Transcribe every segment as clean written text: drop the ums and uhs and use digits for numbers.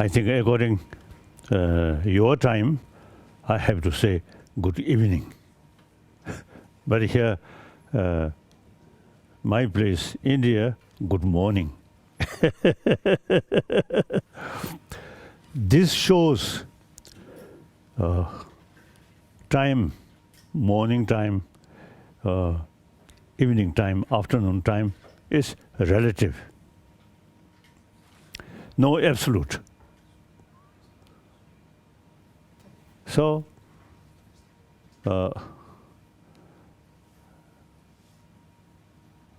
I think according your time, I have to say good evening. But here, my place, India, good morning. This shows time, morning time, evening time, afternoon time is relative. No absolute. So,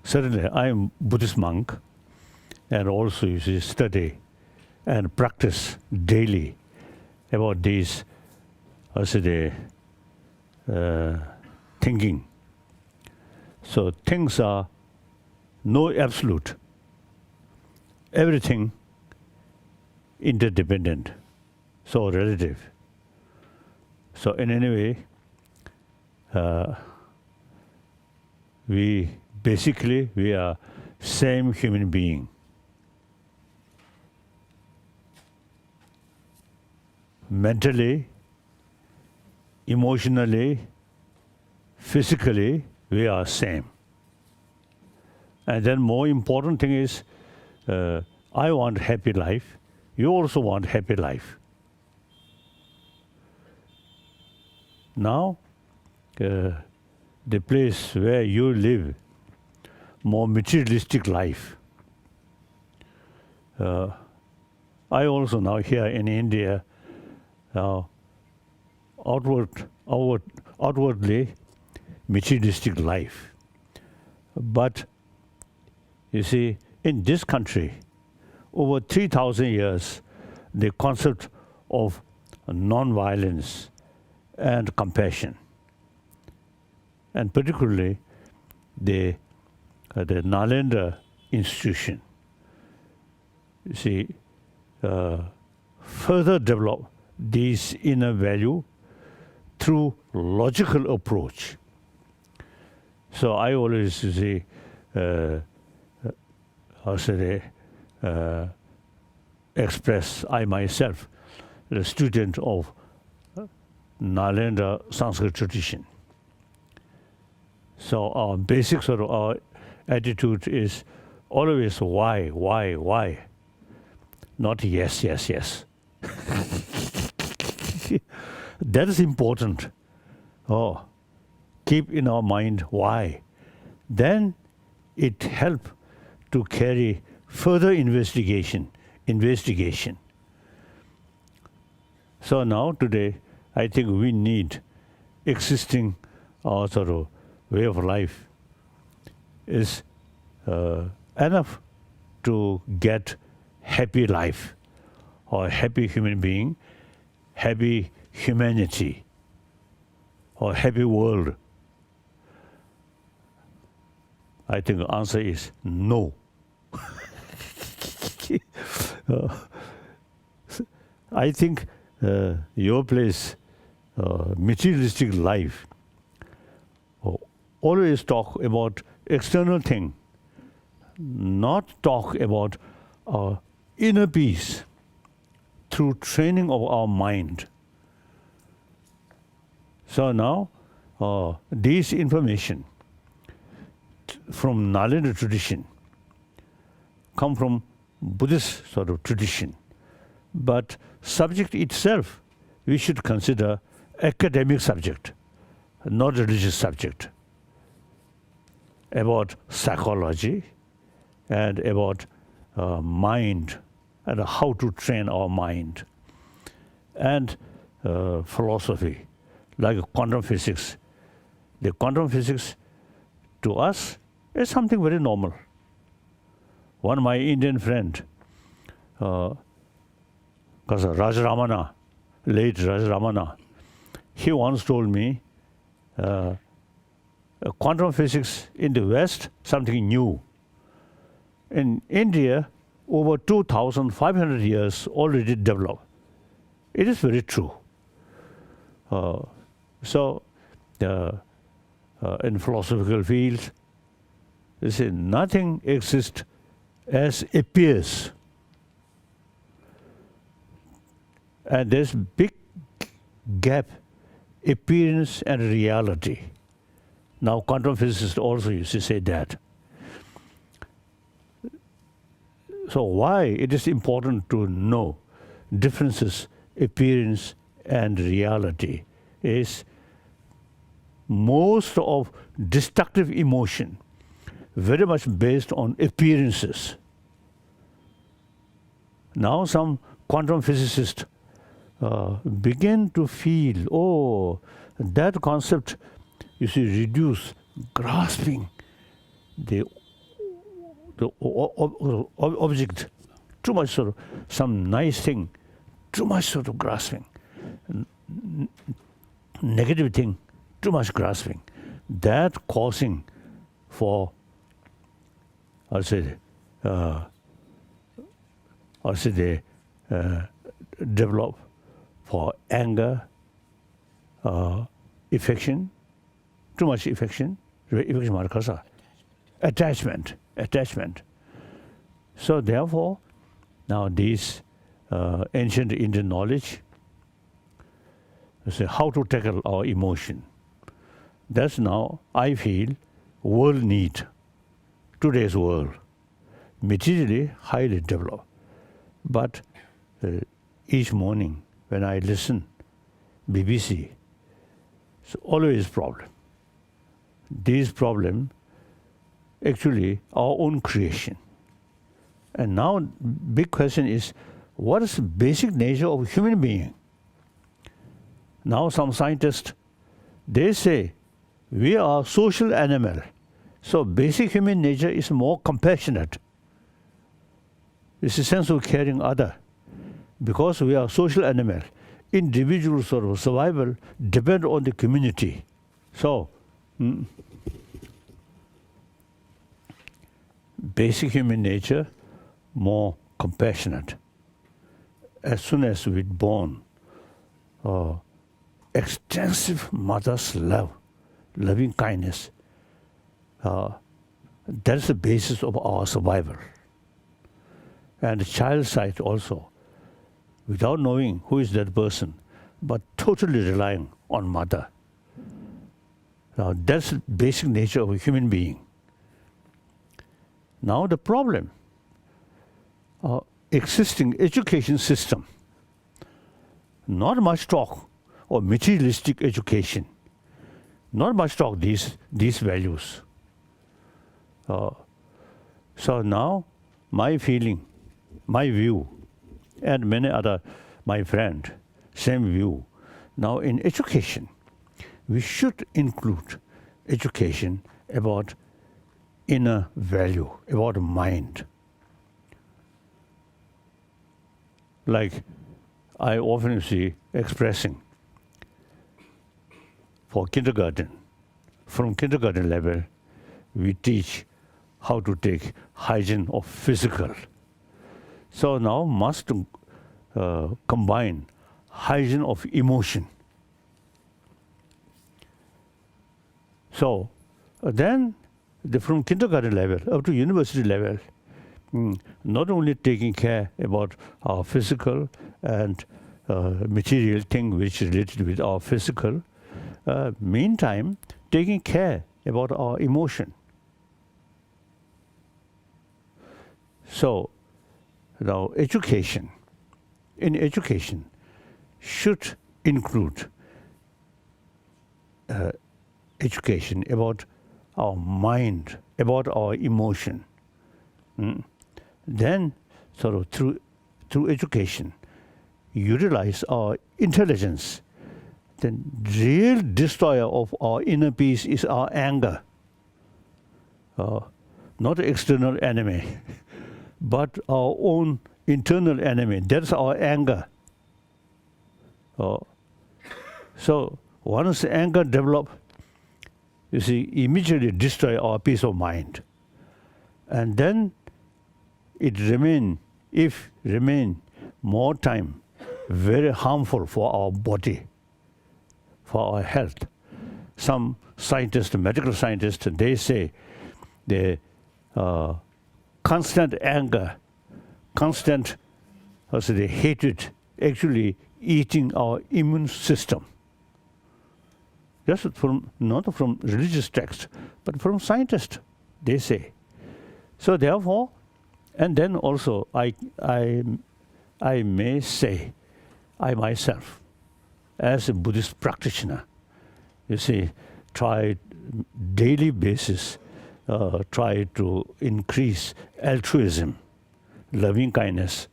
certainly I am Buddhist monk, and also you see, study and practice daily about these, thinking. So things are no absolute. Everything interdependent, so relative. So in any way, we are same human being. Mentally, emotionally, physically, we are same. And then more important thing is, I want happy life. You also want happy life. Now, the place where you live, more materialistic life. I also now here in India, outwardly materialistic life. But you see, in this country, over 3,000 years, the concept of non-violence and compassion, and particularly the Nalanda institution, you see, further develop these inner value through logical approach. So I always say, express I myself, the student of Nalanda Sanskrit tradition. So our basic sort of our attitude is always why, not yes. That is important. Keep in our mind why. Then it helps to carry further investigation. So now today, I think we need existing sort of way of life is enough to get happy life or happy human being, happy humanity or happy world. I think the answer is no. I think your place, materialistic life, always talk about external thing, not talk about inner peace through training of our mind. So now, this information from Nalanda tradition come from Buddhist sort of tradition. But subject itself, we should consider academic subject, not religious subject, about psychology and about mind and how to train our mind, and philosophy, like quantum physics. The quantum physics to us is something very normal. One of my Indian friend, late Rajaramana, he once told me, quantum physics in the West, something new. In India, over 2,500 years already developed. It is very true. So, in philosophical fields, they say nothing exists as appears. And there's big gap, appearance and reality. Now quantum physicists also used to say that. So why it is important to know differences, appearance and reality is most of destructive emotion very much based on appearances. Now some quantum physicists begin to feel, oh, that concept, you see, reduce grasping the object, too much sort of some nice thing, too much sort of grasping, negative thing, too much grasping, that causing for, I'll say they develop for anger, affection, too much affection, attachment. So therefore, now these ancient Indian knowledge, say how to tackle our emotion. That's now, I feel, world need, today's world, materially highly developed. But each morning when I listen BBC, it's always problem. These problem actually our own creation. And now big question is, what is the basic nature of human being? Now some scientists, they say we are social animal. So basic human nature is more compassionate. It's a sense of caring other. Because we are social animal, individual sort of survival depend on the community. So basic human nature, more compassionate. As soon as we're born, extensive mother's love, loving kindness, that's the basis of our survival. And the child side also, without knowing who is that person, but totally relying on mother. Now that's the basic nature of a human being. Now the problem, existing education system, not much talk of materialistic education, not much talk these values. So now my feeling, my view, and many other, my friend, same view. Now in education, we should include education about inner value, about mind. Like I often see expressing for kindergarten, from kindergarten level, we teach how to take hygiene of physical. So now must combine hygiene of emotion. So then from kindergarten level up to university level, not only taking care about our physical and material thing which is related with our physical, meantime taking care about our emotion. So now education, in education should include education about our mind, about our emotion. Then sort of through education, utilize our intelligence. Then real destroyer of our inner peace is our anger. Not external enemy, but our own internal enemy. That's our anger. So once the anger develops, you see, immediately destroy our peace of mind. And then it remain more time, very harmful for our body, for our health. Some scientists, medical scientists, they say the constant anger, constant the hatred actually eating our immune system. Just from, not from religious texts, but from scientists, they say. So therefore, and then also I may say, I myself, as a Buddhist practitioner, you see, try daily basis, try to increase altruism, loving kindness.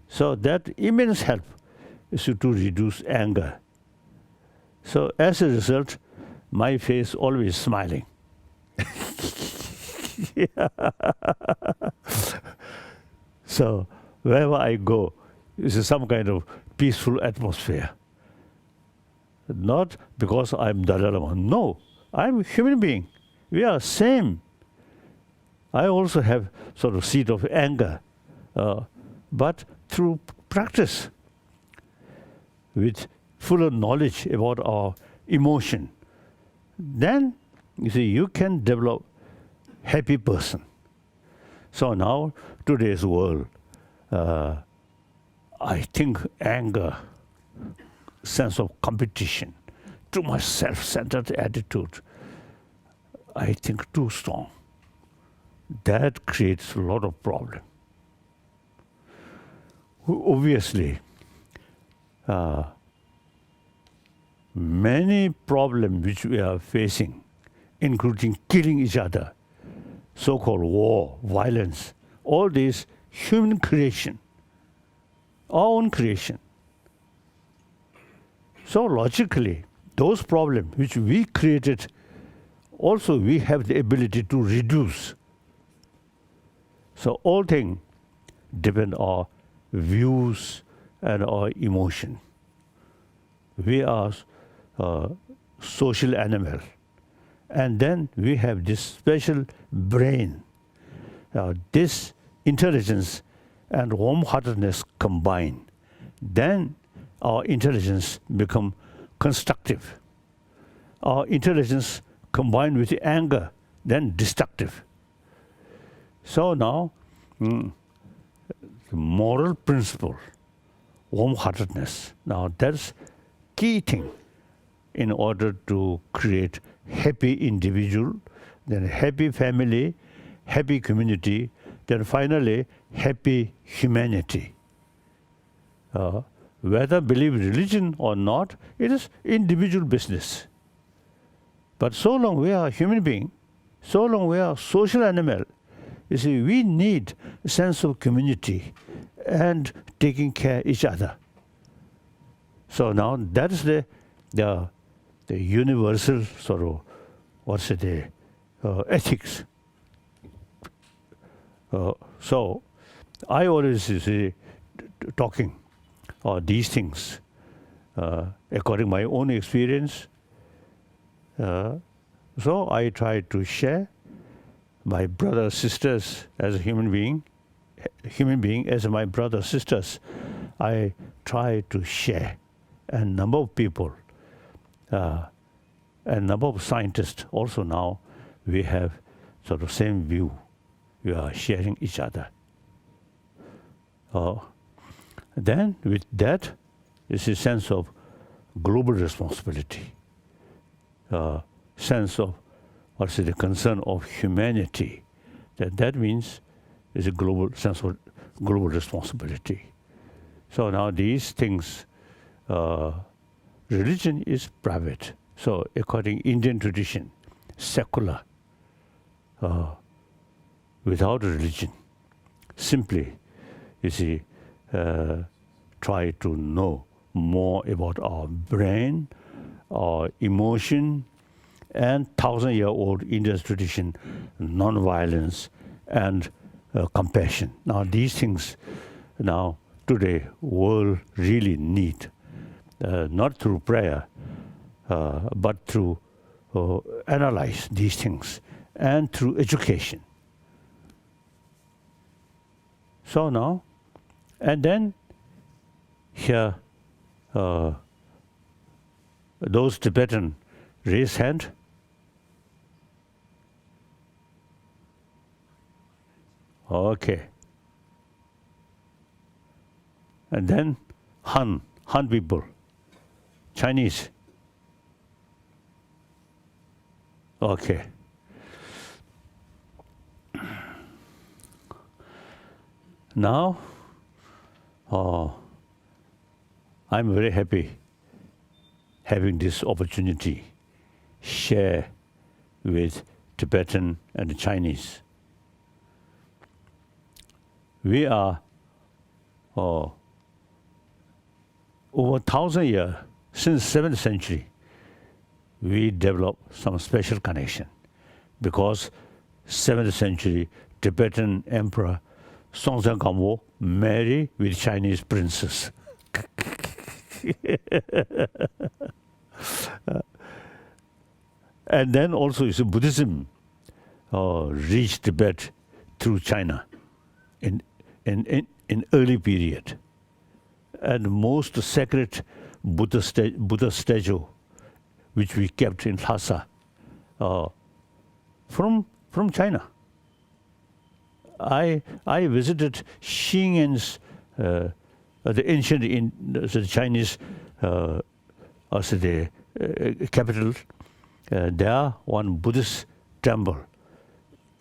So that immense help is to reduce anger. So as a result, my face always smiling. So wherever I go, it's some kind of peaceful atmosphere. Not because I'm Dalai Lama. No, I'm a human being. We are same. I also have sort of seed of anger, but through practice, with fuller knowledge about our emotion, then you see you can develop happy person. So now today's world, I think anger, sense of competition, too much self-centered attitude, I think too strong. That creates a lot of problem. Obviously, many problems which we are facing, including killing each other, so-called war, violence, all these human creation, our own creation. So logically, those problems which we created, also we have the ability to reduce. So all things depend on our views and our emotion. We are social animal. And then we have this special brain. This intelligence and warm-heartedness combine. Then our intelligence become constructive. Our intelligence combined with anger, then destructive. So now, the moral principle, warm-heartedness. Now that's key thing in order to create happy individual, then happy family, happy community, then finally happy humanity. Whether believe religion or not, it is individual business. But so long we are human being, so long we are social animal, you see, we need a sense of community and taking care of each other. So now that is the universal sort of, what's it, ethics. So I always say, talking these things according to my own experience. So I try to share my brothers, sisters as a human being as my brothers, sisters. I try to share, and number of people, and number of scientists also now we have sort of same view. We are sharing each other. Then with that is a sense of global responsibility, sense of what's the concern of humanity. That means is a global sense of global responsibility. So now these things, religion is private. So according to Indian tradition, secular, without religion, simply, you see, try to know more about our brain, our emotion, and 1,000-year-old Indian tradition, non-violence and compassion. Now these things, now today, world really need, not through prayer, but through analyze these things and through education. So now, and then here, those Tibetan raise hand. Okay. And then Han Han people, Chinese. Okay. Now, I'm very happy having this opportunity share with Tibetan and Chinese. We are over 1,000 years, since 7th century, we developed some special connection because 7th century Tibetan Emperor Songtsen Gampo married with Chinese princess. And then also is Buddhism reached Tibet through China in early period. And most sacred Buddha statue which we kept in Lhasa from China. I visited Xinyan's the ancient the Chinese also the capital. There one Buddhist temple.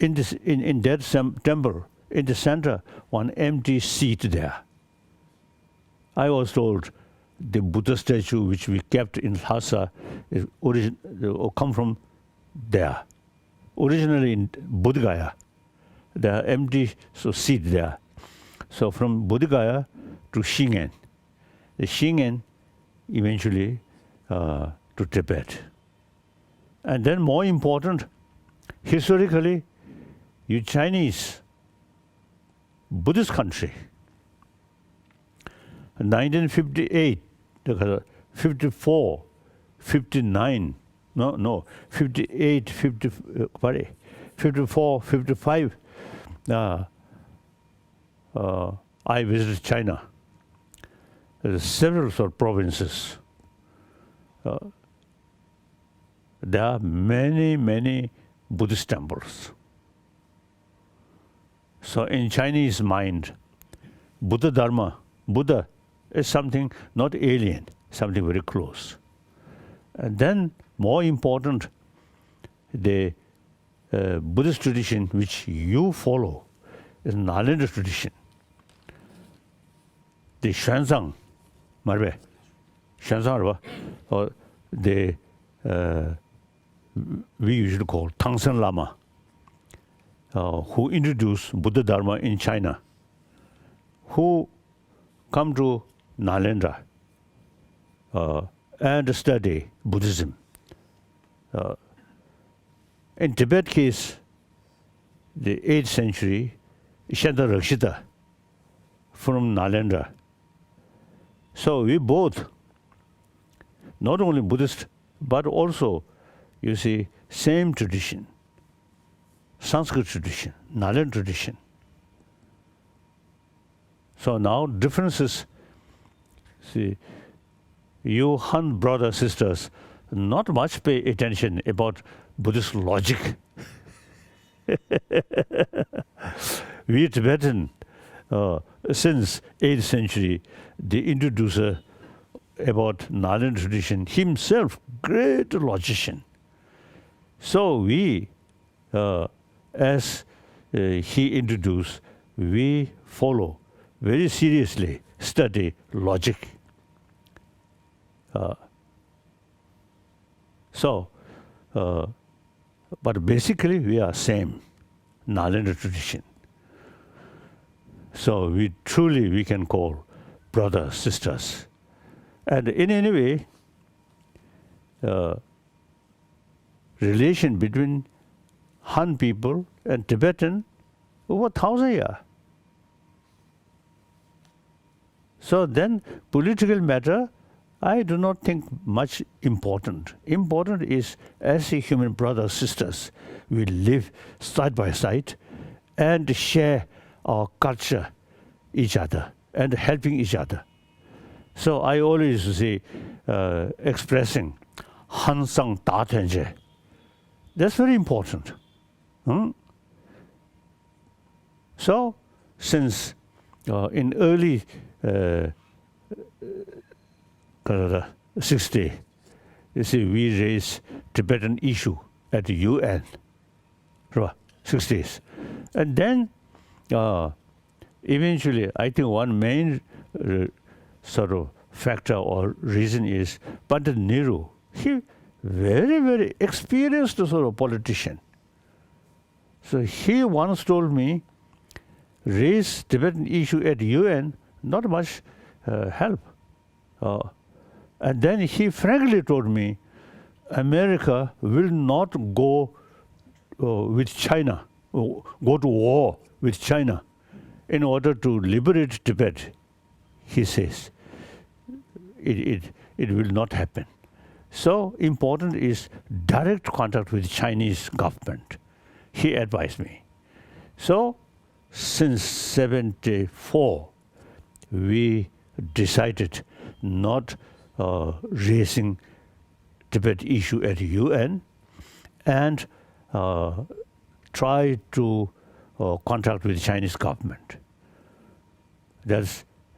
In that temple, in the center, one empty seat there. I was told the Buddha statue which we kept in Lhasa is come from there. Originally in Bodhgaya, there are empty seat there. So from Bodhgaya to Xinyan, the Xinyan eventually to Tibet. And then more important, historically, you Chinese, Buddhist country, 1958, 54, 59, 58, 54, 55, I visited China. There are several sort of provinces. There are many Buddhist temples. So in Chinese mind, Buddha Dharma, Buddha is something not alien, something very close. And then more important, the Buddhist tradition which you follow is Nalanda tradition. The Xuanzang, Marbe, Xuanzang, or the we usually call Tangsen Lama, who introduced Buddha Dharma in China, who come to Nalanda and study Buddhism. In Tibet case, the 8th century, Shanta Rakshita from Nalanda. So we both, not only Buddhist, but also, you see, same tradition, Sanskrit tradition, Nalanda tradition. So now differences, see, you Han brothers, sisters, not much pay attention about Buddhist logic. We Tibetan, since 8th century, the introducer about Nalanda tradition, himself, great logician. So we, as he introduced, we follow very seriously, study logic. But basically we are same, Nalanda tradition. So we can call brothers, sisters. And in any way, relation between Han people and Tibetan over 1,000 years. So then political matter, I do not think much important. Important is as a human brothers, sisters, we live side by side and share our culture, each other, and helping each other. So I always say, expressing Han Sang Da Tenje. That's very important. So since in early 60. You see, we raised Tibetan issue at the UN, 60s. And then eventually, I think one main sort of factor or reason is Pandit Nehru. He very, very experienced sort of politician. So he once told me, raise Tibetan issue at UN, not much help. And then he frankly told me, America will not go with China, go to war with China in order to liberate Tibet. He says, it will not happen. So important is direct contact with the Chinese government. He advised me. So since 74, we decided not raising Tibet issue at UN and try to contact with the Chinese government.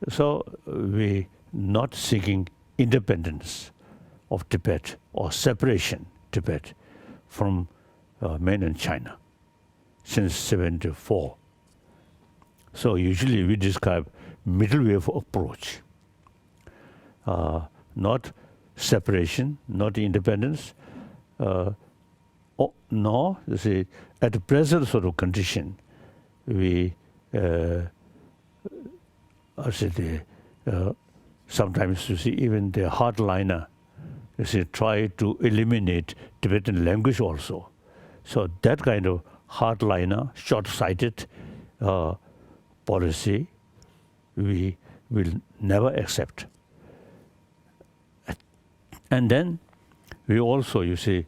So we not seeking independence of Tibet or separation Tibet from mainland China since 74. So usually we describe middle way of approach, not separation, not independence, no, you see, at the present sort of condition, we sometimes you see even the hardliner, you see, try to eliminate Tibetan language also. So that kind of hardliner, short-sighted policy, we will never accept. And then we also, you see,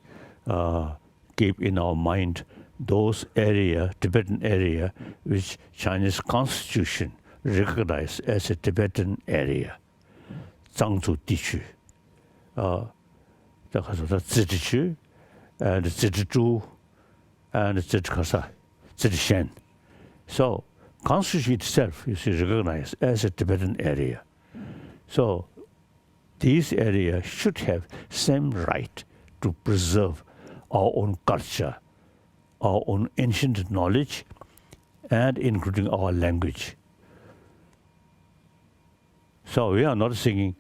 keep in our mind those area, Tibetan area, which Chinese constitution recognized as a Tibetan area, Zhangzhou Diqu, 这个说自治区 and 自治州 and 自治克萨、自治县. So constitution itself is recognized as a Tibetan area. So these areas should have same right to preserve our own culture, our own ancient knowledge, and including our language. So we are not seeking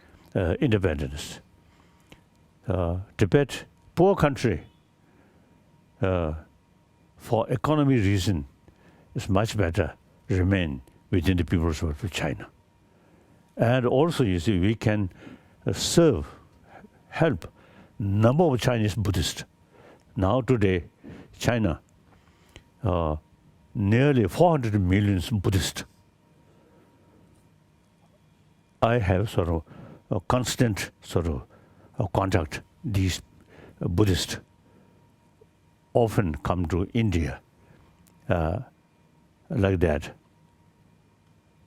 independence. Tibet, poor country, for economy reason, is much better remain within the People's Republic of China. And also, you see, we can serve, help number of Chinese Buddhists. Now today, China, nearly 400 million Buddhists. I have sort of a constant sort of contact. These Buddhists often come to India like that.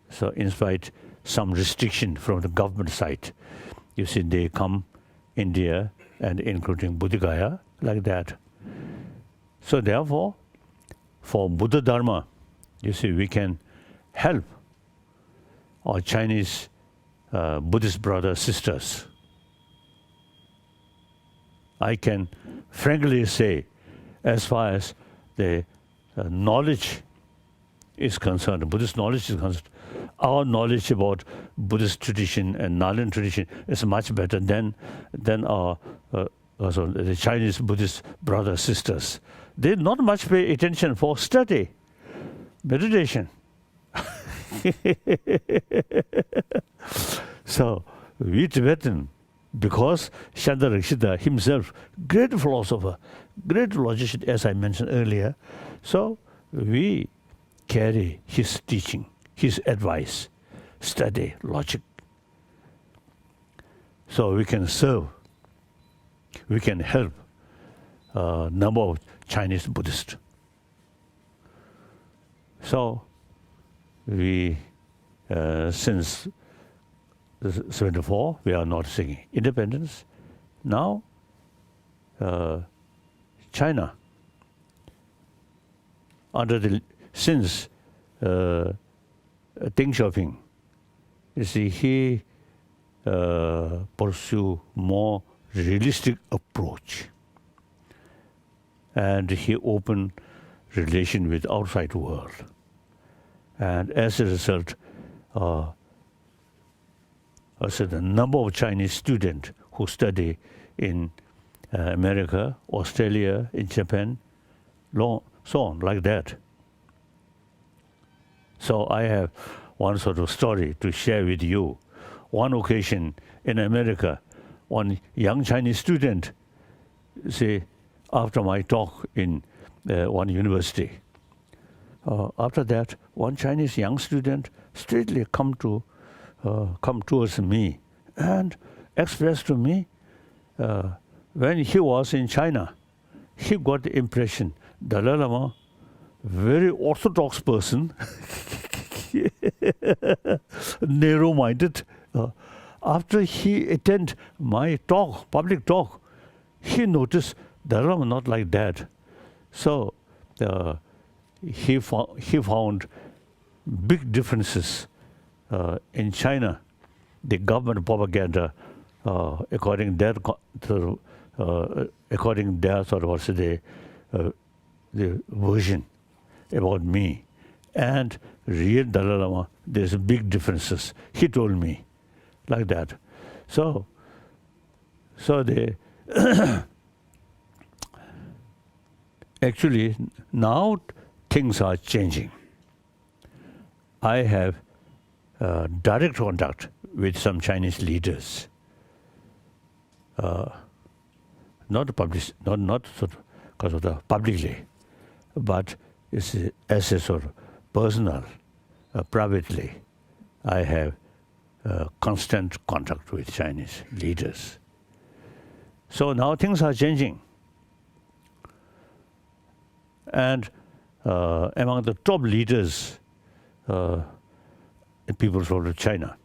So in spite some restriction from the government side, you see they come India and including Bodhgaya like that. So therefore, for Buddha Dharma, you see we can help our Chinese Buddhist brothers, sisters. I can frankly say, as far as the knowledge is concerned, Buddhist knowledge is concerned, our knowledge about Buddhist tradition and Nalen tradition is much better than our the Chinese Buddhist brothers, sisters. They not much pay attention for study, meditation. So we Tibetan, because Shantar Rakshita himself, great philosopher, great logician, as I mentioned earlier, so we carry his teaching, his advice, study, logic. So we can serve, we can help a number of Chinese Buddhists. So we, since 74, we are not seeking independence. Now, China, since Deng Xiaoping, you see, he pursue more realistic approach. And he opened relation with outside world. And as a result, I said the number of Chinese students who study in America, Australia, in Japan, so on, like that. So I have one sort of story to share with you. One occasion in America, one young Chinese student, say, after my talk in one university, after that, one Chinese young student straightly come towards me and expressed to me, when he was in China, he got the impression Dalai Lama, very orthodox person, narrow-minded. After he attended my talk, public talk, he noticed Dalai Lama not like that. So he found big differences in China. The government propaganda, according their sort of the version about me, and real Dalai Lama, there's big differences. He told me like that. So they actually now things are changing. I have direct contact with some Chinese leaders. Not public, not sort of because of the publicly, but it's as a sort of personal, privately. I have constant contact with Chinese leaders. So now things are changing. And among the top leaders in People's Republic of China,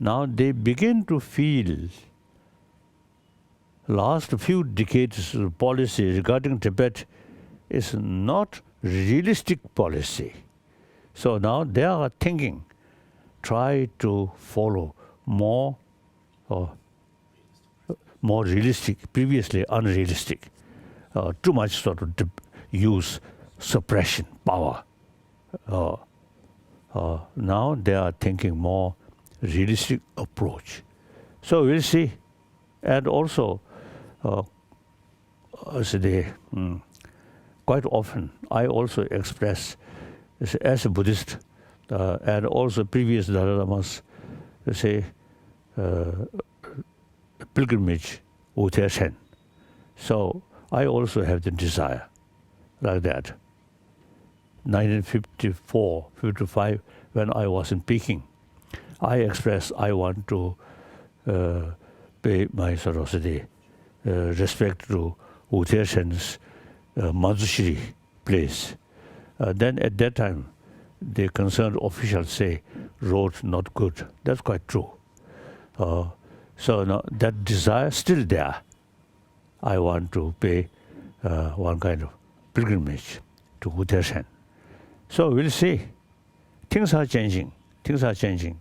now they begin to feel last few decades policy regarding Tibet is not realistic policy. So now they are thinking, try to follow more realistic, previously unrealistic. Too much sort of use suppression, power. Now they are thinking more realistic approach. So we'll see. And also, quite often I also express as a Buddhist and also previous Dalai Lamas say pilgrimage Wu-Te-Shen. So I also have the desire like that. 1954, 55, when I was in Peking, I expressed I want to pay my sort of respect to Wu-Te-Shen's Manzushiri place. Then at that time, the concerned officials say road not good. That's quite true. So now that desire still there. I want to pay one kind of pilgrimage to Wu-Te-Shen. So we'll see. Things are changing. Things are changing.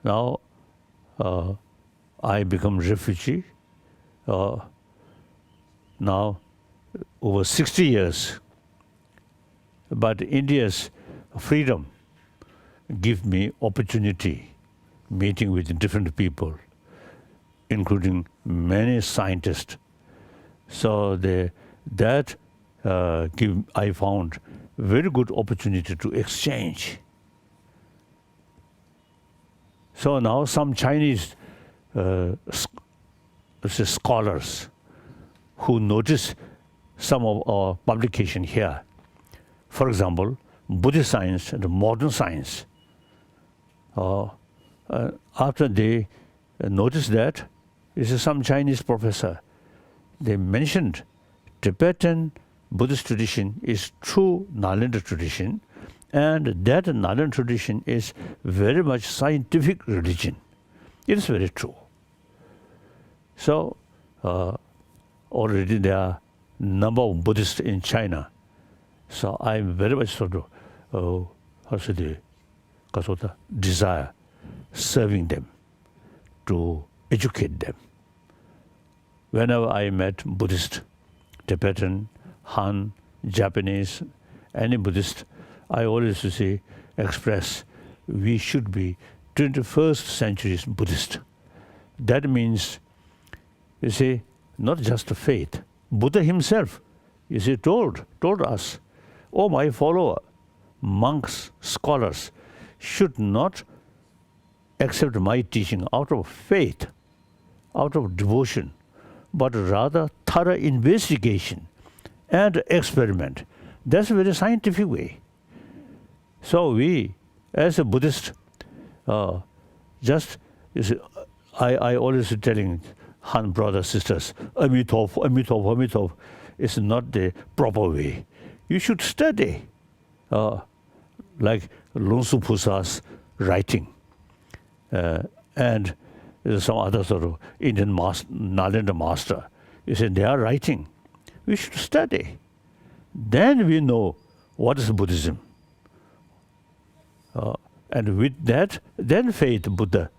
Now I become refugee. Now over 60 years. But India's freedom give me opportunity meeting with different people, including many scientists. So I found very good opportunity to exchange. So now some Chinese scholars who notice some of our publication here, for example, Buddhist science and modern science. After they noticed that, this is some Chinese professor, they mentioned Tibetan Buddhist tradition is true Nalanda tradition, and that Nalanda tradition is very much scientific religion. It is very true. So already there are number of Buddhists in China. So I'm very much sort of because of the desire, serving them, to educate them. Whenever I met Buddhist, Tibetan, Han, Japanese, any Buddhist, I always say, express, we should be 21st century Buddhist. That means, you see, not just faith. Buddha himself, you see, told us, oh, my follower, monks, scholars, should not accept my teaching out of faith, out of devotion, but rather thorough investigation and experiment. That's a very scientific way. So we, as a Buddhist, just, you see, I always telling Han brothers, sisters, Amitov, Amitov, Amitov, is not the proper way. You should study, like Lungsu Pusa's writing, and some other sort of Indian Nalanda master. You say they are writing. We should study. Then we know what is Buddhism. And with that, then faith, Buddha,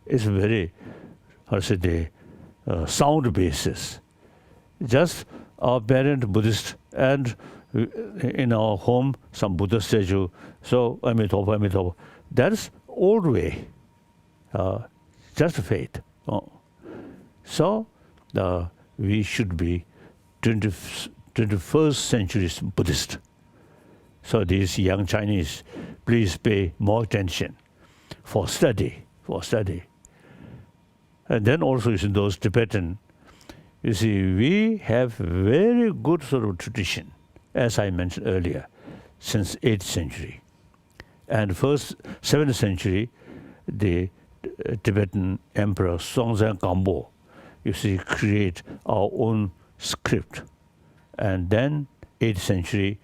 is very, how to say, the sound basis. Just our parent Buddhist, and in our home some Buddha statue. So Amitabha, Amitabha. That's old way. Just faith. So we should be 21st century Buddhist. So these young Chinese, please pay more attention for study. And then also, you see, those Tibetan, you see, we have very good sort of tradition, as I mentioned earlier, since 8th century. And first 7th century, the Tibetan Emperor Songtsen Gampo, you see, create our own script. And then 8th century,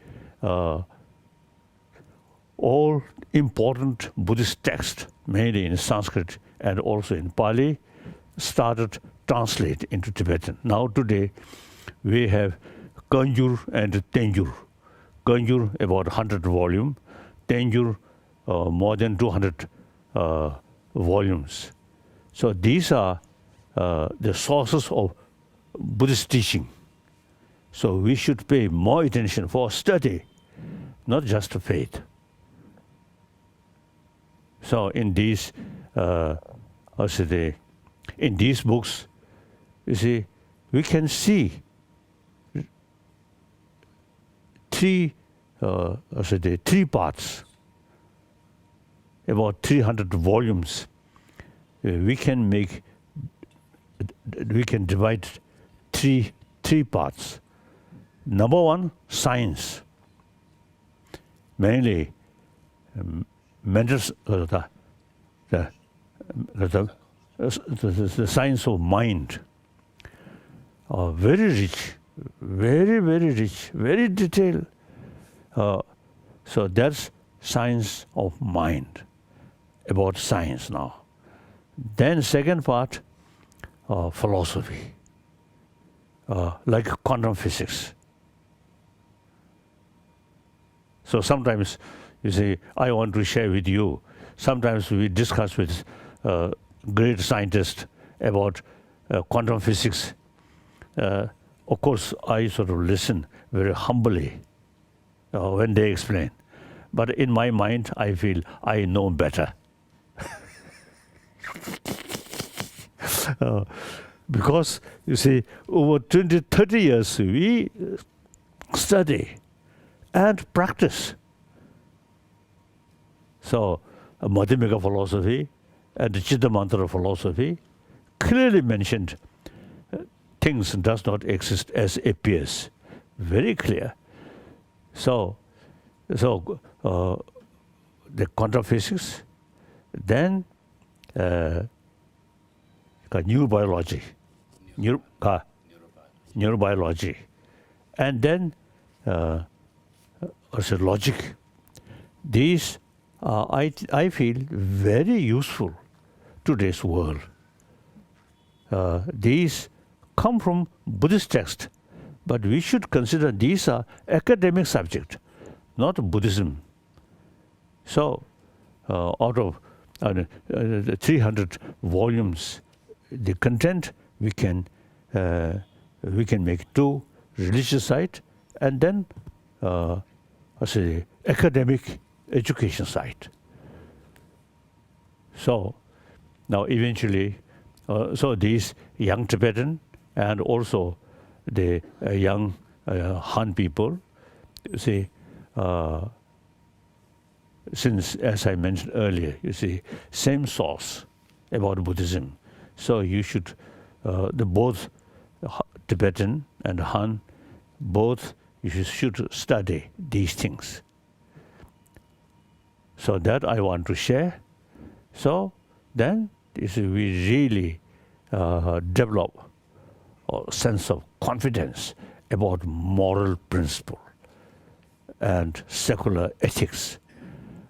all important Buddhist texts, mainly in Sanskrit and also in Pali, started translate into Tibetan. Now today, we have Kanjur and Tenjur. Kanjur about 100 volume, Tenjur more than 200 volumes. So these are the sources of Buddhist teaching. So we should pay more attention for study, not just faith. So in these, in these books, you see, we can see three parts, about 300 volumes. We can divide three parts. Number one, science, mainly the science of mind, very rich, very rich, very detailed. So that's science of mind, about science now. Then second part, philosophy, like quantum physics. So sometimes, you see, I want to share with you. Sometimes we discuss with great scientists about quantum physics. Of course, I sort of listen very humbly when they explain. But in my mind, I feel I know better. Because, you see, over 20, 30 years, we study and practice. So, Madhyamika philosophy and the Chitta Mantra philosophy clearly mentioned things does not exist as appears. Very clear. So the quantum physics, then neurobiology, neurobiology, and then also logic. These I feel very useful to today's world. These come from Buddhist text, but we should consider these are academic subject, not Buddhism. So out of 300 volumes, the content we can make 2 religious side and then academic education side. So now eventually, so these young Tibetan and also the young Han people, you see, since, as I mentioned earlier, you see, same source about Buddhism. So you should, both Tibetan and Han, both you should study these things. So that I want to share. So then we really develop a sense of confidence about moral principle and secular ethics.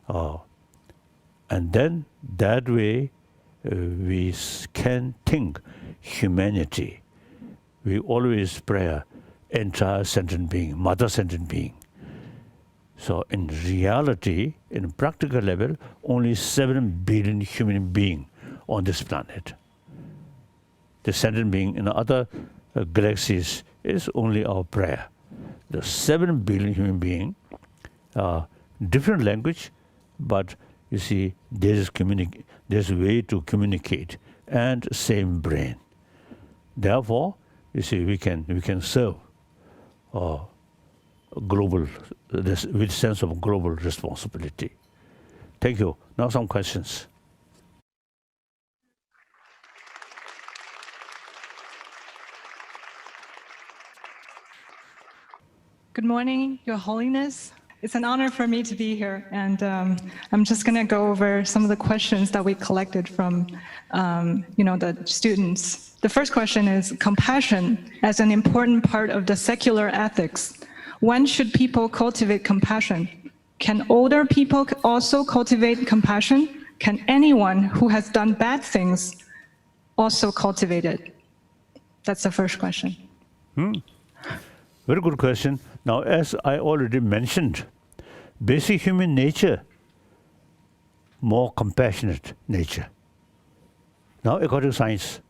And then that way we can think humanity. We always pray entire sentient being, mother sentient being. So in reality, in practical level, only 7 billion human beings on this planet. The sentient being in other galaxies is only our prayer. The 7 billion human beings, different language, but you see, there's a way to communicate and same brain. Therefore, you see, we can serve global, with sense of global responsibility. Thank you. Now some questions. Good morning, Your Holiness. It's an honor for me to be here, and I'm just going to go over some of the questions that we collected from, the students. The first question is compassion as an important part of the secular ethics. When should people cultivate compassion? Can older people also cultivate compassion? Can anyone who has done bad things also cultivate it? That's the first question. Very good question. Now, as I already mentioned, basic human nature, more compassionate nature. Now, according to science,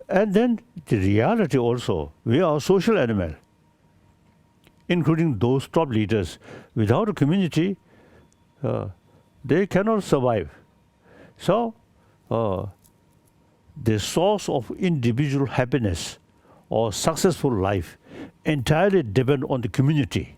and then the reality also, we are a social animal, including those top leaders. Without a community, they cannot survive. So, the source of individual happiness or successful life entirely depend on the community.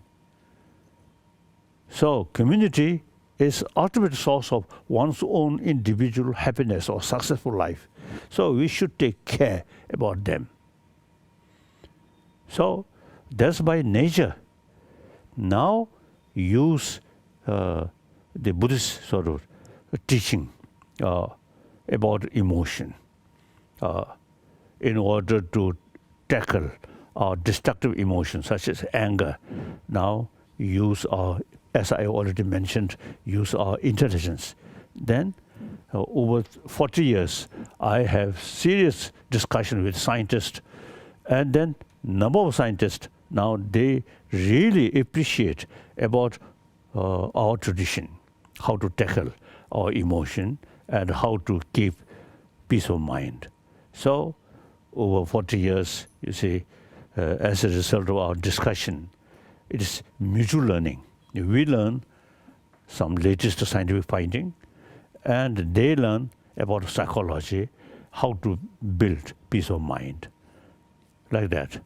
So community is ultimate source of one's own individual happiness or successful life. So we should take care about them. So that's by nature. Now use the Buddhist sort of teaching about emotion in order to tackle our destructive emotions such as anger. Now use our, as I already mentioned, use our intelligence. Then over 40 years, I have serious discussion with scientists, and then number of scientists, now they really appreciate about our tradition, how to tackle our emotion and how to keep peace of mind. So over 40 years, you see, as a result of our discussion, it is mutual learning. We learn some latest scientific finding, and they learn about psychology, how to build peace of mind, like that.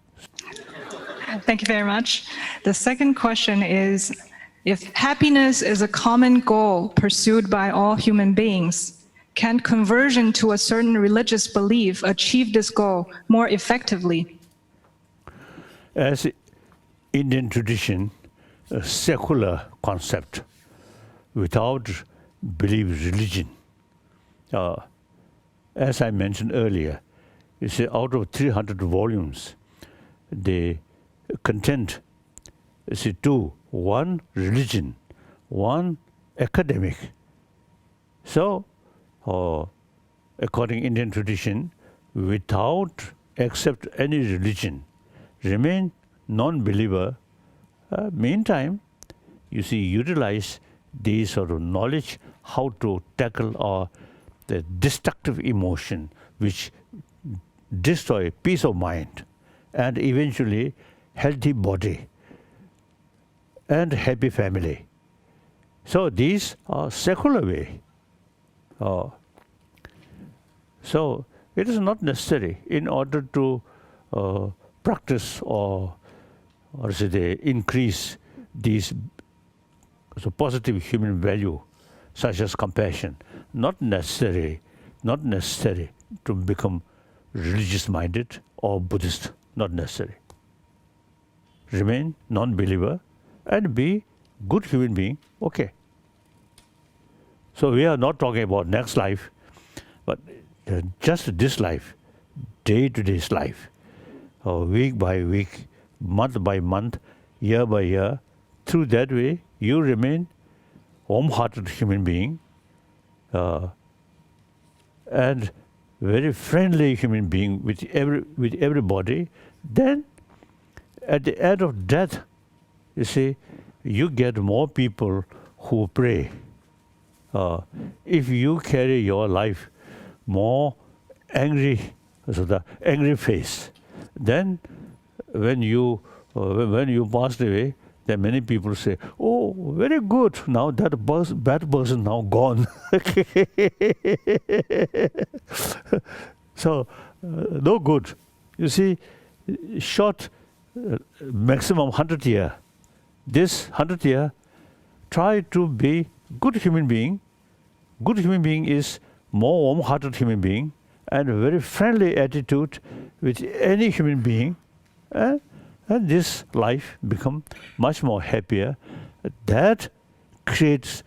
Thank you very much. The second question is, if happiness is a common goal pursued by all human beings, can conversion to a certain religious belief achieve this goal more effectively? As Indian tradition, a secular concept without belief religion. As I mentioned earlier, you see, out of 300 volumes, the content is to one religion, one academic. So, according to Indian tradition, without accept any religion, remain non-believer. Meantime, you see, utilize these sort of knowledge how to tackle the destructive emotion which destroy peace of mind and eventually healthy body and happy family. So these are secular way. So it is not necessary in order to practice or say increase these positive human value such as compassion. Not necessary to become religious minded or Buddhist. Not necessary. Remain non-believer and be good human being. Okay. So we are not talking about next life, but just this life, day-to-day life, week by week, month by month, year by year. Through that way, you remain warm-hearted human being and very friendly human being with everybody. Then, at the end of death, you see, you get more people who pray. If you carry your life more angry, so the angry face, then when you passed away, then many people say, "Oh, very good. Now that bad person now gone." So no good. You see, short maximum 100 year. This 100 year, try to be good human being. Good human being is more warm-hearted human being and a very friendly attitude with any human being, and this life become much more happier. That creates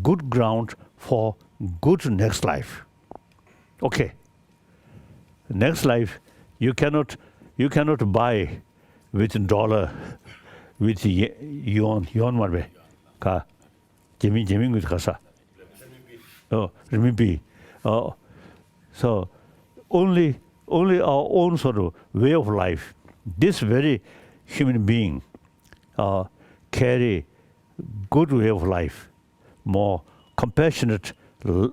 good ground for good next life. Okay. Next life you cannot buy with dollar, with yuan marbe ka jemi with kasa. Oh, renminbi. So only our own sort of way of life. This very human being carry good way of life, more compassionate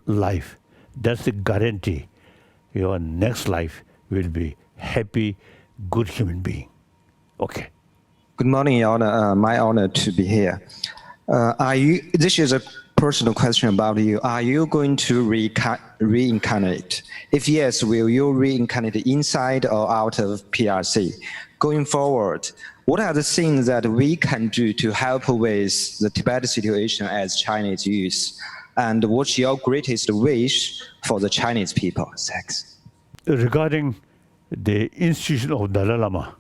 life. That's the guarantee. Your next life will be happy, good human being. Okay. Good morning, Your Honor. My honor to be here. This is a personal question about you. Are you going to reincarnate? If yes, will you reincarnate inside or out of PRC? Going forward, what are the things that we can do to help with the Tibet situation as Chinese youth? And what's your greatest wish for the Chinese people? Thanks. Regarding the institution of Dalai Lama,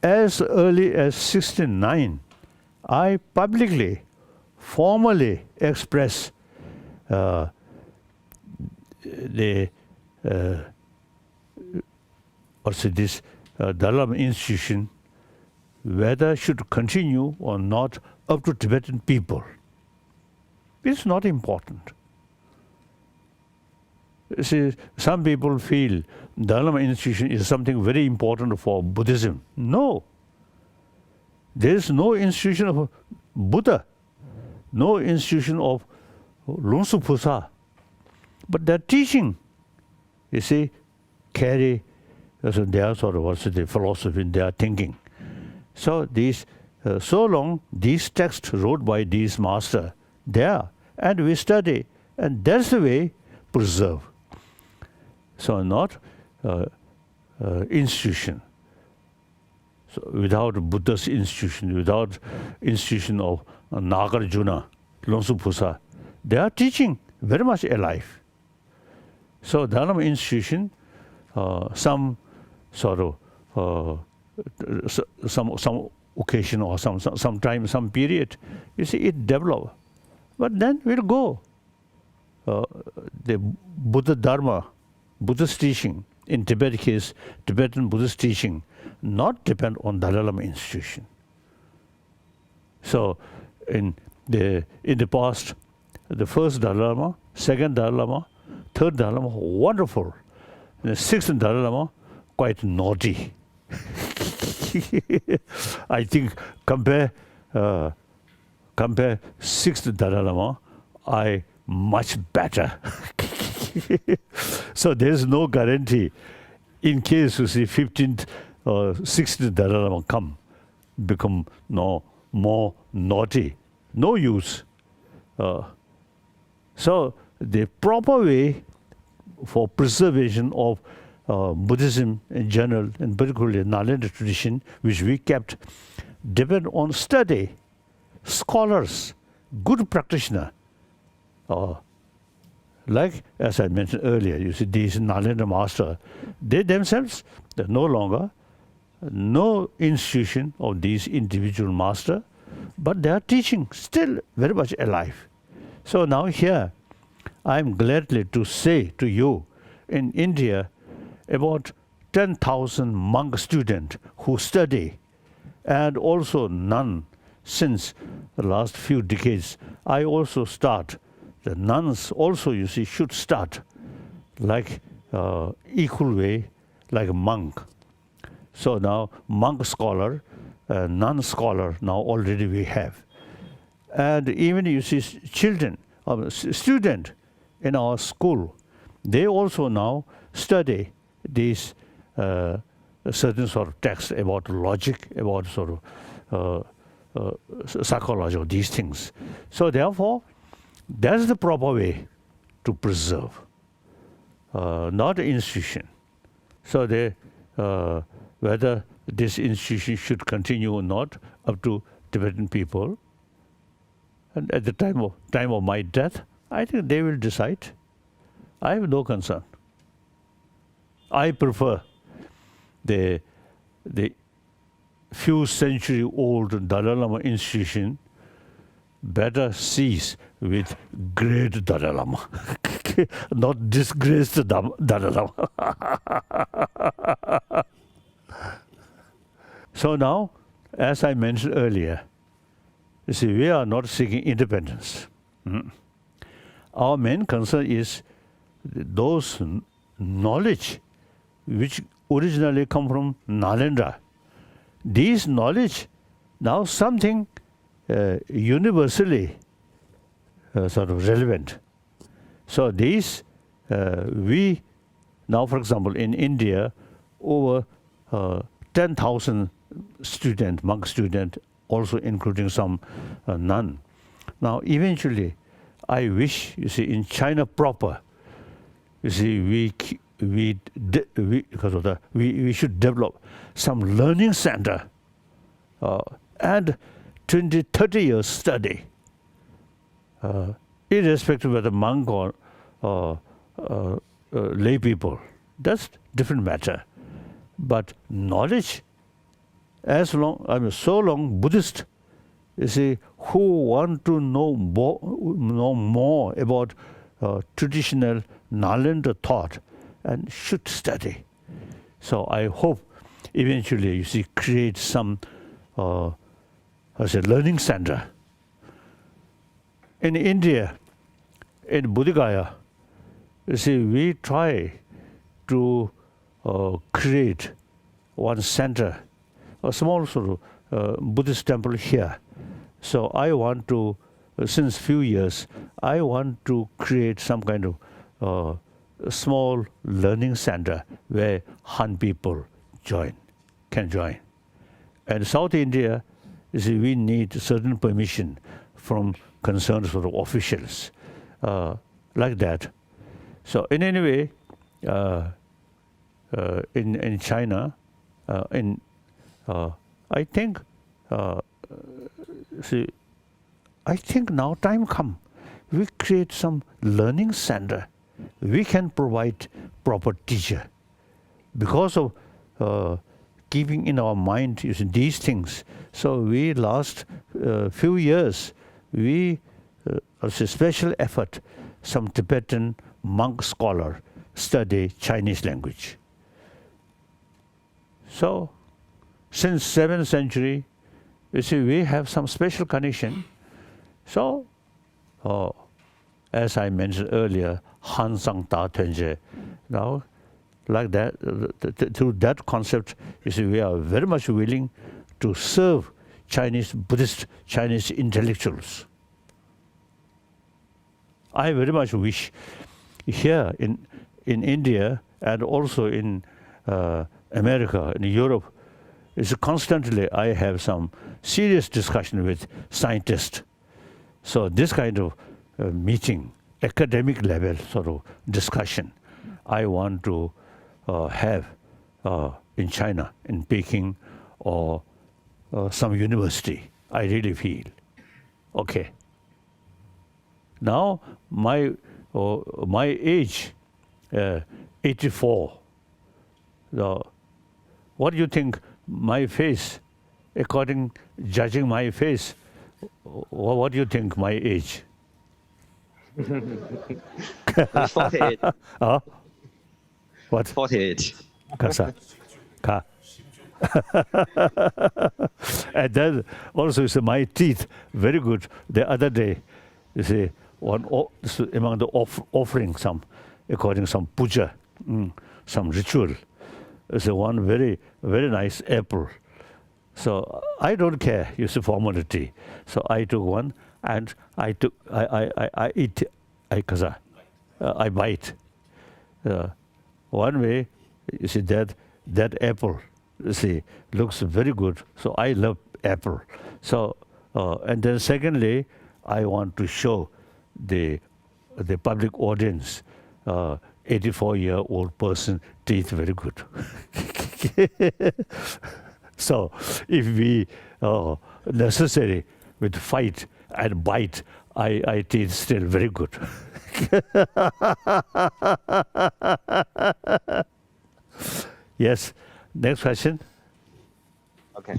as early as 1969, I publicly, formally expressed this Dalai Lama institution, whether should continue or not, up to Tibetan people. It's not important. See, some people feel Dalai Lama institution is something very important for Buddhism. No. There is no institution of Buddha, no institution of Lungsu Pusa. But their teaching, you see, carry their sort of the philosophy, their thinking. So these, so long these texts wrote by these masters there, and we study, and that's the way preserve. So not institution. So without Buddha's institution, without institution of Nagarjuna, Lungsu Pusa, they are teaching very much alive. So Dalai Lama institution, some sort of some occasion or some time, some period, you see it develop, but then we'll go. The Buddha Dharma, Buddhist teaching, in Tibet case, Tibetan Buddhist teaching, not depend on Dalai Lama institution. So in the past, the first Dalai Lama, second Dalai Lama, third Dalai Lama, wonderful. And the sixth Dalai Lama, quite naughty. I think compare compare 6th Dalai Lama, I much better. So there is no guarantee. In case you see 15th or 16th Dalai Lama become more naughty, no use. So the proper way for preservation of Buddhism in general, and particularly Nalanda tradition, which we kept, depend on study, scholars, good practitioner. Like, as I mentioned earlier, you see these Nalanda masters, they themselves, they're no longer, no institution of these individual masters, but their teaching still very much alive. So now here, I'm gladly to say to you, in India, about 10,000 monk students who study, and also nuns since the last few decades. I also start. The nuns also, you see, should start like equal way, like a monk. So now monk scholar, nun scholar, now already we have. And even you see children, student in our school, they also now study these certain sort of texts about logic, about sort of psychology of these things. So therefore, that's the proper way to preserve, not an institution. So they, whether this institution should continue or not, up to Tibetan people. And at the time of my death, I think they will decide. I have no concern. I prefer the few century old Dalai Lama institution better cease with great Dalai Lama, not disgraced Dalai Lama. So now, as I mentioned earlier, you see, we are not seeking independence. Our main concern is those knowledge which originally come from Nalanda. These knowledge, now something universally sort of relevant. So these, we, now for example, in India, over 10,000 students, monk students, also including some nun. Now eventually, I wish, you see, in China proper, you see, we should develop some learning center and 20, 30 years study, irrespective of whether monk or lay people. That's different matter. But knowledge, as long, so long Buddhist, you see, who want to know more about traditional Nalanda thought and should study. So I hope eventually, you see, create some learning center. In India, in Bodhgaya, you see, we try to create one center, a small sort of Buddhist temple here. So I want to, since few years, I want to create some kind of small learning center where Han people can join. And South India, you see, we need certain permission from concerned sort of officials, like that. So in any way, in China, I think, see, I think now time come, we create some learning center. We can provide proper teacher because of keeping in our mind these things. So we last few years, we as a special effort, some Tibetan monk scholar study Chinese language. So since 7th century, you see, we have some special connection. So, as I mentioned earlier, Han Sang Ta Tuanjie, now, like that, through that concept, you see, we are very much willing to serve Chinese Buddhist, Chinese intellectuals. I very much wish here in India and also in America, in Europe, is constantly I have some serious discussion with scientists. So this kind of meeting, academic level sort of discussion, I want to have in China, in Peking, or some university. I really feel. Okay. Now my age, 84. What do you think? My face, judging my face, what do you think my age? 48. What? 48. Kasa. Ka. And then also you see my teeth, very good. The other day, you see, among the offering, some, according to some puja, some ritual, it's one very, very nice apple. So I don't care, you see, formality. So I took one and I eat, I bite. One way, you see, that apple, you see, looks very good. So I love apple. So, and then secondly, I want to show the public audience, 84-year-old person, teeth very good. So if we necessary with fight and bite, I teeth still very good. Yes, next question. Okay.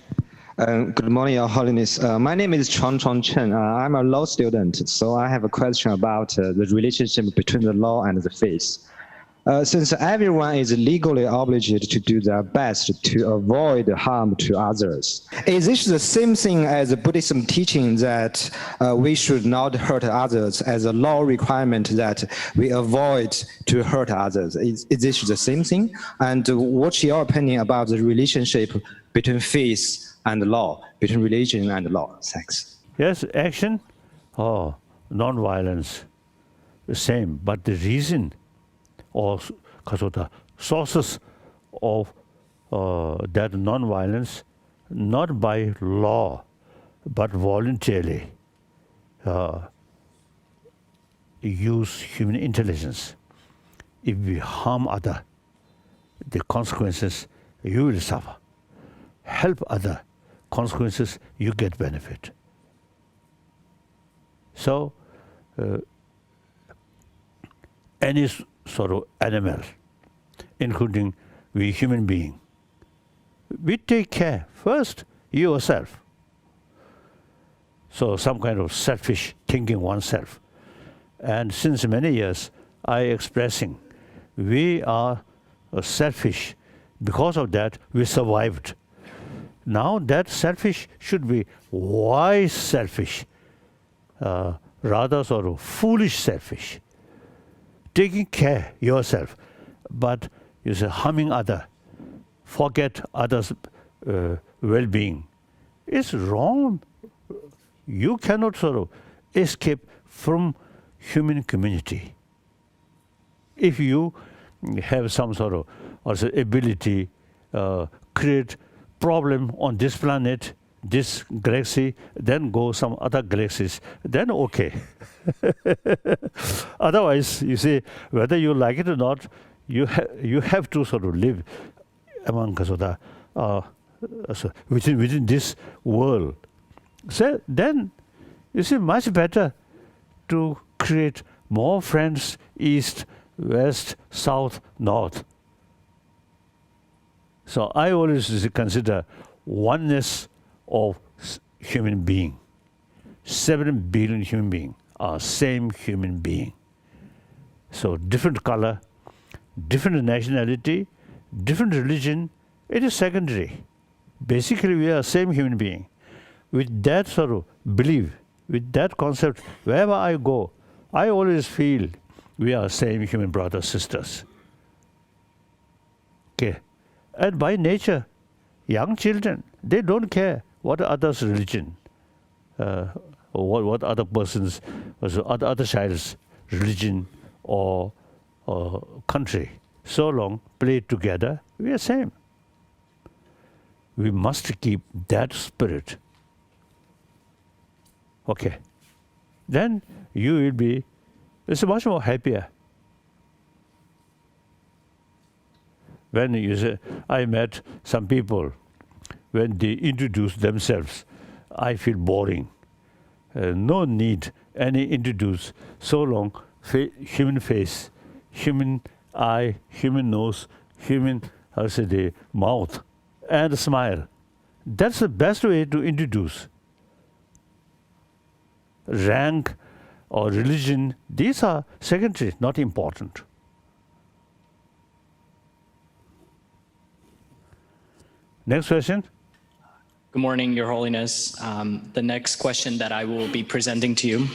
Good morning, Your Holiness. My name is Chuang Chen. I'm a law student, so I have a question about the relationship between the law and the faith. Since everyone is legally obligated to do their best to avoid harm to others, is this the same thing as the Buddhism teaching that we should not hurt others as a law requirement that we avoid to hurt others? Is this the same thing? And what's your opinion about the relationship between faith and law, between religion and law? Thanks. Yes, action, non-violence, the same, but the reason or the sources of that non-violence, not by law, but voluntarily use human intelligence. If we harm other, the consequences you will suffer. Help other, consequences you get benefit. So any sort of animal, including we human being, we take care first yourself. So some kind of selfish thinking oneself. And since many years I expressing we are selfish. Because of that we survived. Now that selfish should be wise selfish, rather sort of foolish selfish. Taking care yourself, but you say harming other, forget others' well-being. It's wrong. You cannot sort of escape from human community. If you have some sort of also ability, create problem on this planet, this galaxy, then go some other galaxies, then okay. Otherwise, you see, whether you like it or not, you have to sort of live among within this world. So then, you see, much better to create more friends, east, west, south, north. So I always consider oneness of human being. 7 billion human beings are same human being. So different color, different nationality, different religion, it is secondary. Basically we are same human being. With that sort of belief, with that concept, wherever I go, I always feel we are same human brothers, sisters. Okay. And by nature, young children, they don't care what others' religion, what other person's, other child's religion or country. So long played together, we are same. We must keep that spirit. Okay. Then you will be, it's much more happier. When you say, I met some people, when they introduce themselves, I feel boring. No need any introduce, so long human face, human eye, human nose, human, the mouth, and smile. That's the best way to introduce. Rank or religion, these are secondary, not important. Next question. Good morning, Your Holiness. The next question that I will be presenting to you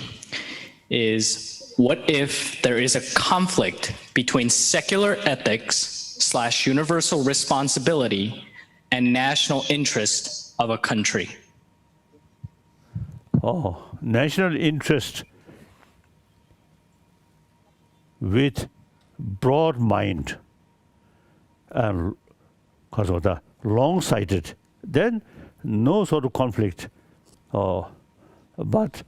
is, what if there is a conflict between secular ethics / universal responsibility and national interest of a country? Oh, national interest with broad mind and because of the long-sighted, then no sort of conflict. But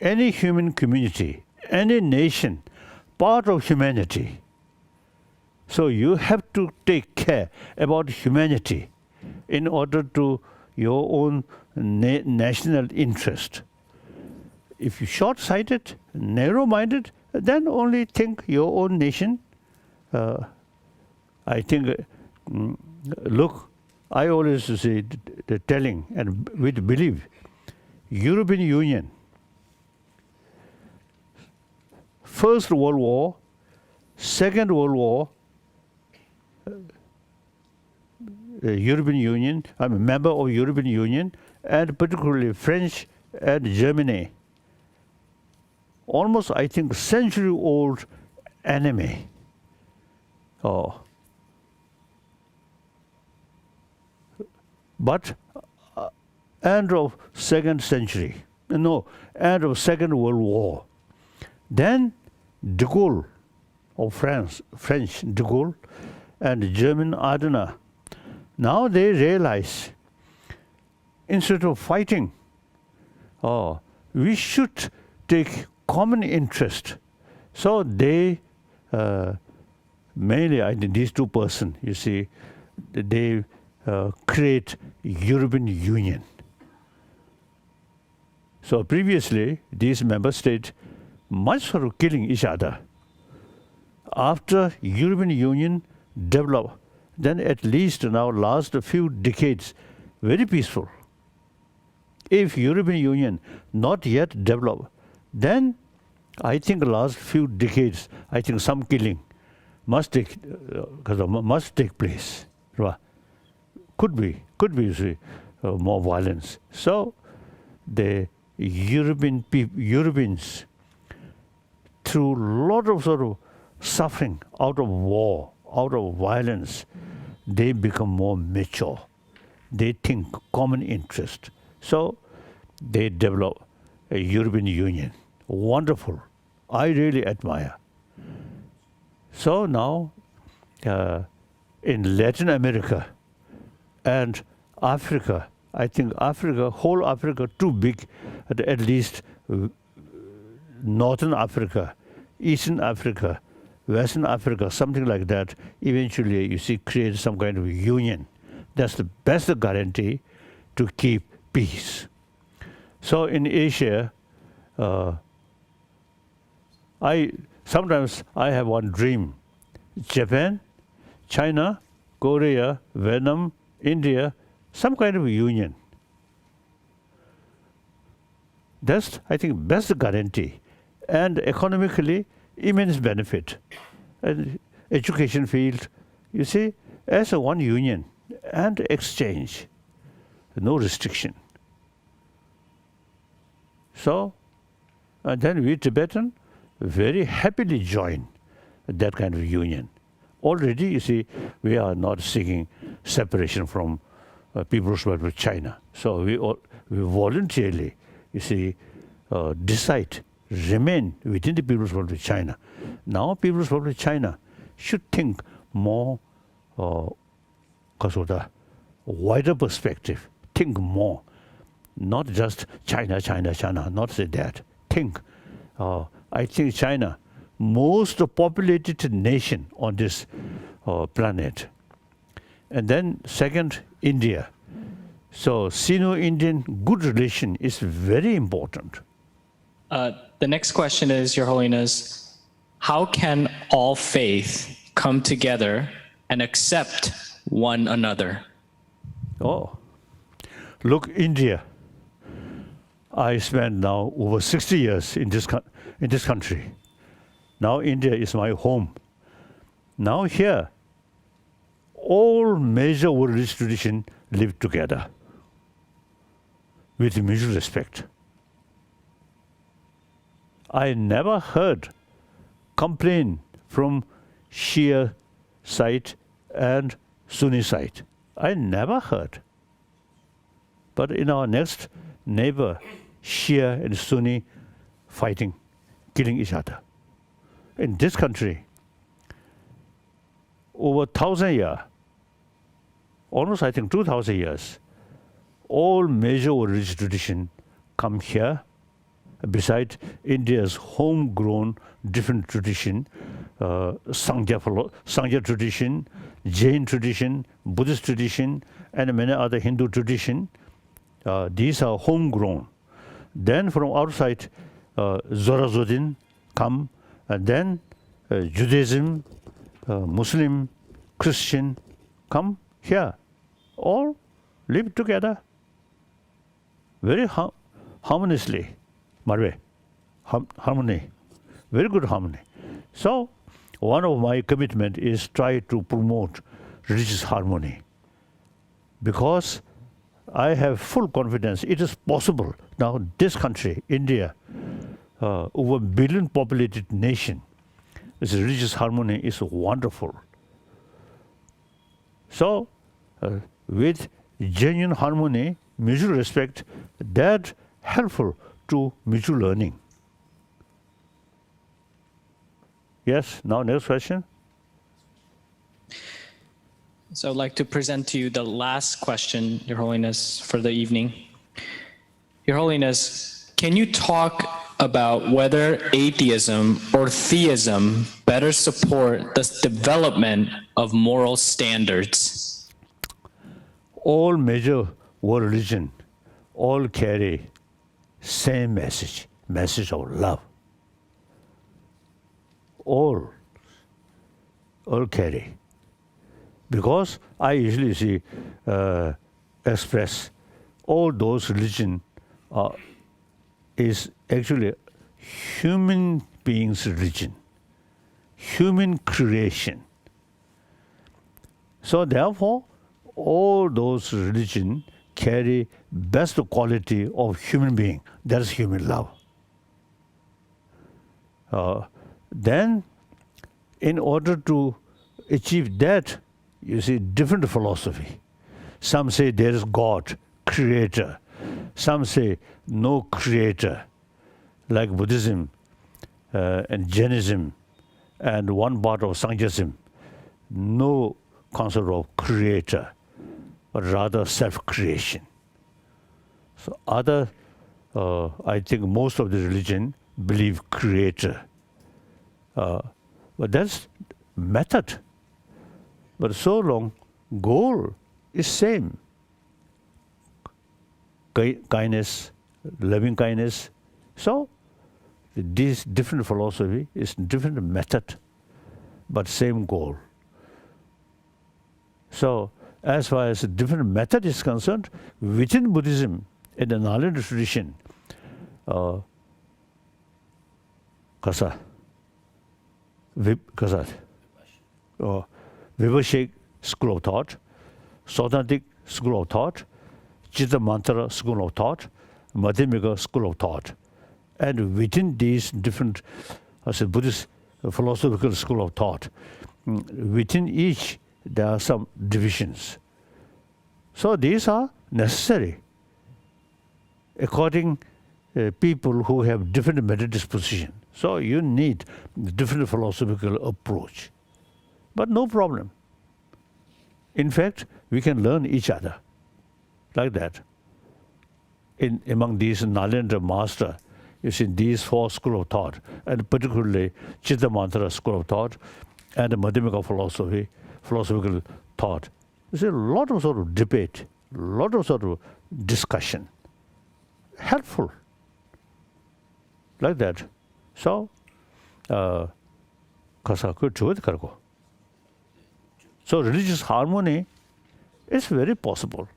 any human community, any nation, part of humanity. So you have to take care about humanity in order to your own national interest. If you're short-sighted, narrow-minded, then only think your own nation. I think, look, I always say the telling and with belief, European Union, First World War, Second World War, European Union, I'm a member of European Union, and particularly French and Germany. Almost, I think, century-old enemy. But end of second century, no, end of Second World War. Then de Gaulle of France, French de Gaulle, and German Adenauer. Now they realize, instead of fighting, we should take common interest. So they, mainly I think these two persons, you see, they create European Union. So previously, these member states much sort of killing each other. After European Union developed, then at least now last a few decades, very peaceful. If European Union not yet developed, then I think last few decades, I think some killing must take place. Could be more violence. So the Europeans, through a lot of sort of suffering out of war, out of violence, they become more mature. They think common interest. So they develop a European Union. Wonderful. I really admire. So now in Latin America and Africa, I think Africa, whole Africa, too big, at least Northern Africa, Eastern Africa, Western Africa, something like that, eventually you see create some kind of union. That's the best guarantee to keep peace. So in Asia, sometimes I have one dream. Japan, China, Korea, Vietnam, India, some kind of union. That's, I think, best guarantee. And economically, immense benefit. And education field, you see, as a one union and exchange, no restriction. So, and then we Tibetan very happily join that kind of union. Already, you see, we are not seeking separation from People's Republic of China. So we voluntarily, you see, decide, remain within the People's Republic of China. Now People's Republic of China should think more wider perspective, think more, not just China, China, China, not say that. Think, I think China, most populated nation on this planet. And then second, India. So Sino-Indian good relation is very important. The next question is, Your Holiness, how can all faith come together and accept one another? Oh, look, India. I spent now over 60 years in this country. Now India is my home. Now here, all major world religious traditions live together with mutual respect. I never heard complaint from Shia side and Sunni side. I never heard. But in our next neighbor, Shia and Sunni fighting, killing each other. In this country, over 1,000 years, almost I think 2,000 years, all major religious traditions come here. Besides India's homegrown different tradition, Sangha tradition, Jain tradition, Buddhist tradition, and many other Hindu tradition. These are homegrown. Then from outside, Zoroastrian come, and then Judaism, Muslim, Christian come here. All live together very harmoniously. Harmony, very good harmony. So one of my commitment is try to promote religious harmony, because I have full confidence it is possible. Now this country, India, over a billion populated nation, this religious harmony is wonderful. So with genuine harmony, mutual respect, that helpful to mutual learning. Yes, now next question. So I'd like to present to you the last question, Your Holiness, for the evening. Your Holiness, can you talk about whether atheism or theism better support the development of moral standards? All major world religions all carry same message of love. All carry. Because I usually see express all those religions is actually human beings' religion, human creation. So therefore, all those religions carry best quality of human being, that is human love. Then, in order to achieve that, you see different philosophy. Some say there is God, creator. Some say no creator, like Buddhism and Jainism and one part of Sankhyaism. No concept of creator, but rather self-creation. So other, I think most of the religion believe creator. But that's method. But so long, goal is same. Kindness, loving kindness. So this different philosophy is different method, but same goal. So as far as different method is concerned, within Buddhism, in the Nalanda tradition, Vivashic school of thought, Sautrantic school of thought, Chitta Mantra school of thought, Madhyamika school of thought. And within these different Buddhist philosophical school of thought, within each there are some divisions. So these are necessary according people who have different mental disposition. So you need different philosophical approach. But no problem. In fact, we can learn each other like that. Among these Nalendra master, you see these 4 schools of thought, and particularly Chitta Mantra school of thought, and the Madhyamika philosophy, philosophical thought. There's a lot of sort of debate, a lot of sort of discussion, helpful, like that. So, so religious harmony is very possible.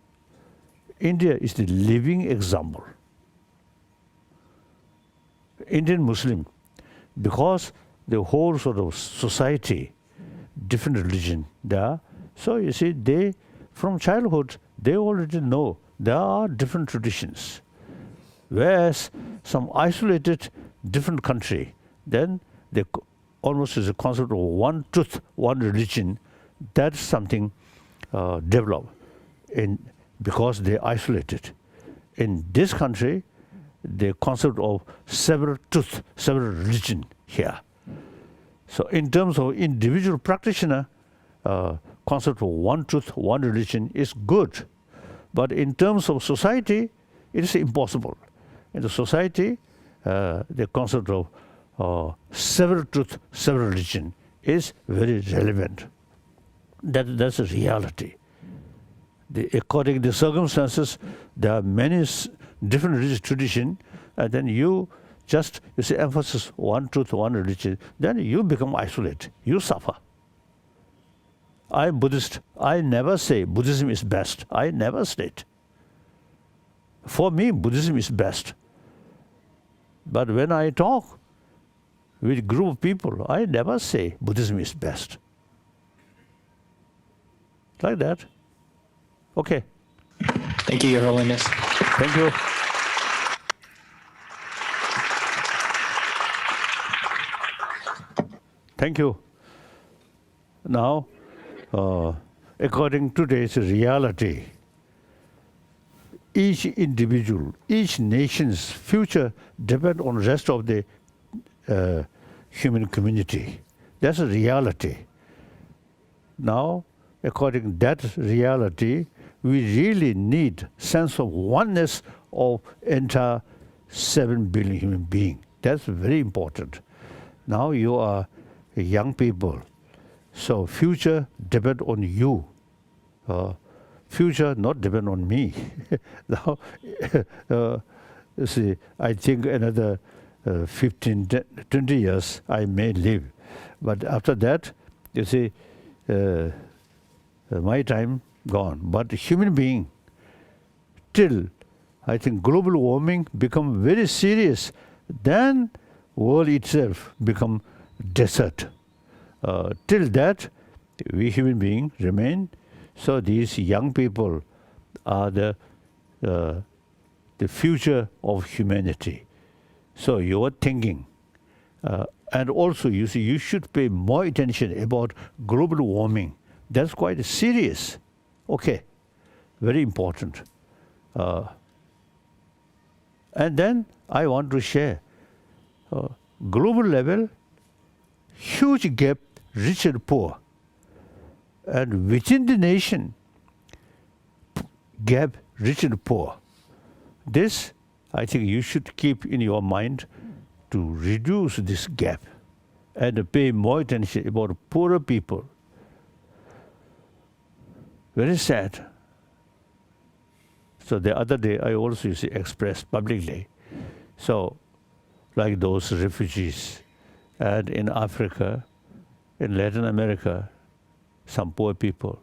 India is the living example. Indian Muslim, because the whole sort of society, different religion there, so you see they, from childhood, they already know there are different traditions. Whereas some isolated different country, then they almost is a concept of one truth, one religion. That's something developed because they isolated. In this country, the concept of several truth, several religion here. So in terms of individual practitioner, concept of one truth, one religion is good. But in terms of society, it is impossible. In the society, the concept of several truth, several religion is very relevant. That's a reality. According to the circumstances, there are many different religious traditions, and then you see emphasis one truth, one religion, then you become isolated. You suffer. I'm Buddhist. I never say Buddhism is best. I never state. For me, Buddhism is best. But when I talk with a group of people, I never say Buddhism is best. Like that. Okay. Thank you, Your Holiness. Thank you. Thank you. Now, according to today's reality, each individual, each nation's future depends on the rest of the human community. That's a reality. Now, according to that reality, we really need sense of oneness of entire 7 billion human beings. That's very important. Now you are young people, so future depend on you. Future not depend on me. Now, see, I think another 15, 20 years I may live. But after that, you see, my time gone. But human being, till I think global warming become very serious, then world itself become desert. Till that, we human beings remain. So these young people are the future of humanity. So your thinking, and also you see, you should pay more attention about global warming. That's quite serious. Okay, very important. And then I want to share global level, huge gap, rich and poor. And within the nation, gap, rich and poor. This, I think you should keep in your mind to reduce this gap and pay more attention about poorer people. Very sad. So the other day, I also expressed publicly. So, like those refugees, and in Africa, in Latin America, some poor people,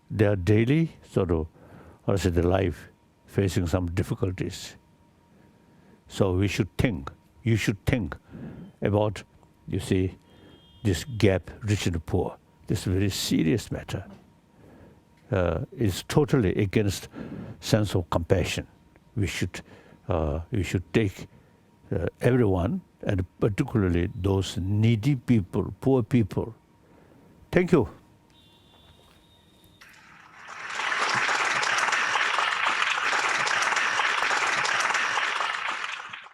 they are daily sort of, their life facing some difficulties. So we should think, you should think about, this gap, rich and poor. This is a very serious matter. It's totally against sense of compassion. We should take everyone, and particularly those needy people, poor people. Thank you.